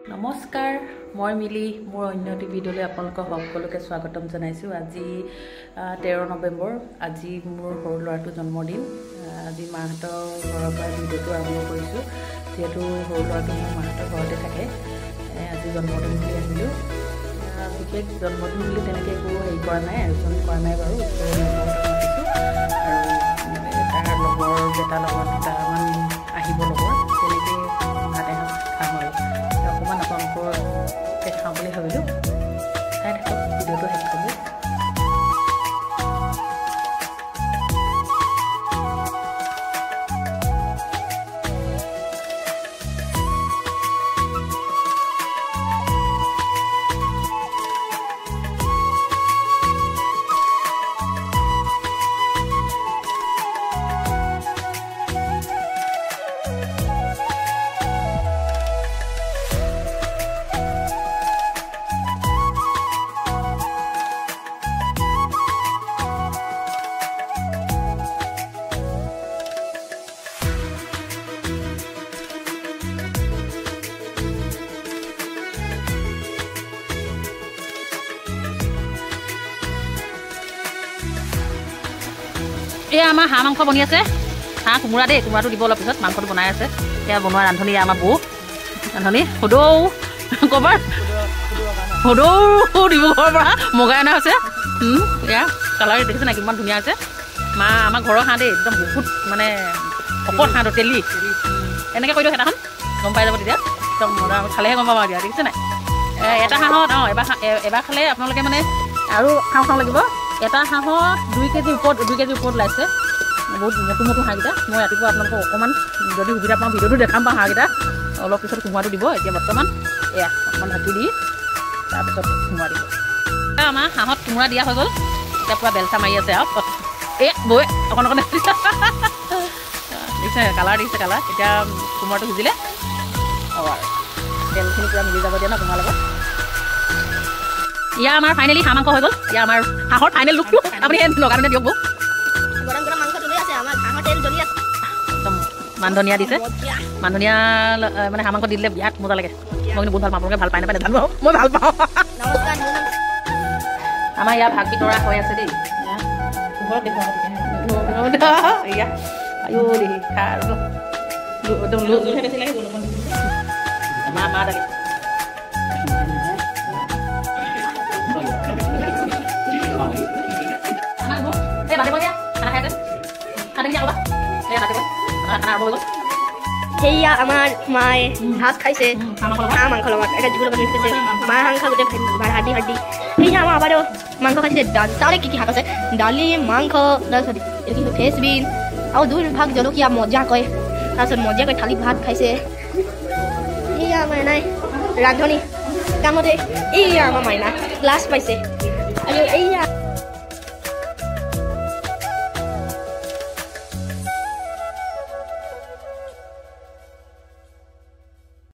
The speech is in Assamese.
নমস্কাৰ মই মিলি মোৰ অন্য এটি ভিডিঅ'লৈ আপোনালোকক সকলোকে স্বাগতম জনাইছো। আজি 13 নৱেম্বৰ, আজি মোৰ সৰু ল'ৰাটোৰ জন্মদিন। আজি মাহঁতৰ ঘৰৰ পৰা ভিডিঅ'টো আৰম্ভ কৰিছোঁ, যিহেতু সৰু ল'ৰাটো মোৰ মাহঁতৰ ঘৰতে থাকে। আজি জন্মদিন বুলি আহিলোঁ। বিশেষ জন্মদিন বুলি তেনেকৈ একো হেৰি কৰা নাই, আয়োজন কৰা নাই বাৰু। মাতিছোঁ আৰু তাৰ লগৰ বেটাৰ লগত দুটামান আহিব লগৰ, তেনেকৈ ভাত এসাঁজ খাম আৰু অকণমান আপোনালোকৰ দেখাওঁ বুলি ভাবিলোঁ। চাই থাকক ভিডিঅ'টো শেষ হ'ব। এয়া আমাৰ হাঁহ মাংস বনি আছে, হাঁহ কোমোৰা দেই, কোমোৰাটো দিব অলপ পিছত। মাংসটো বনাই আছে, এয়া বনোৱা ৰান্ধনি আমাৰ বৌ ৰান্ধনি। সদৌ ক'ৰবাৰ সদৌ ডিব্ৰুগড়ৰ পৰা মগাই অনা হৈছে। এয়া কালাৰ দেখিছে নাই কিমান ধুনীয়া হৈছে। মা আমাৰ ঘৰৰ হাঁহ দেই, একদম বহুত মানে শকত হাঁহটো, তেলি এনেকৈ কৈ দিওঁ সেইদিনাখন গম পাই যাব। তেতিয়া একদম খালেহে গম পাম আৰু দিয়া, দেখিছে নাই। এটা হাঁহত এবাৰ খালে আপোনালোকে মানে আৰু খাওঁ লাগিব। এটা হাঁহত 2 কেজি ওপৰত ওলাইছে। বহুত নতুন হাঁহকেইটা। মই ৰাতিপুৱা আপোনালোকক অকণমান যদি সুবিধা পাওঁ ভিডিঅ'টো দেখাম পাওঁ হাঁহকেইটা। অলপ পিছত কোমোৰাটো দিব। এতিয়া বৰ্তমান এয়া অকণমান ঢাকি দি তাৰপিছত কোমোৰা দিব। আমাৰ হাঁহত কোমোৰা দিয়া হৈ গ'ল। এতিয়া পূৰা বেলচা মাৰি আছে আৰু বৈ অকণ দেখিছে কালাৰ দেখিছে কালাৰ। এতিয়া কোমোৰাটো সিজিলে আৰু তেলখিনি পূৰা মিলি যাব দিয়া ন কোমোৰাৰ লগত। ইয়া আমাৰ ফাইনেলি হাঁহ মাংস হৈ গ'ল। ইয়া আমাৰ হাঁহৰ ফাইনেল লুকটো আপুনি লগানে দিয়ক। একদম মান ধনিয়া দিছে। মান ধনিয়া মানে হাঁহ মাংস দি দিলে বিৰাট মজা লাগে। মই কিন্তু বহুত ভাল পাওঁ। আপোনালোকে ভাল পায় নাপায় নাজানো, মই ভাল পাওঁ। আমাৰ ইয়াৰ ভাগ বিতৰা হৈ আছে দেই। ঘৰত দেখুৱাব এয়া আয়ো দেহি খা আৰু একদম লোহে বেছি লাগে। মা দালি সেয়া আমাৰ মায়ে ভাত খাইছে, হাঁহ মাংস লগত এটা জোল বনাই খাইছে। মায়ে মাংস গোটেই হাড্ডি সেয়া আমাৰ আবাৰও মাংস খাইছে। তাহলে কি শাক আছে, দালি মাংস, তাৰপিছত ফ্ৰেঞ্চবিন আৰু 2 ভাগ জলকীয়া মজা কয়। তাৰপিছত মজাকৈ থালি ভাত খাইছে। এয়া আমাৰ নাই ৰান্ধনি কামতে। এয়া আমাৰ মাইনা ক্লাছ পাইছে আৰু এয়া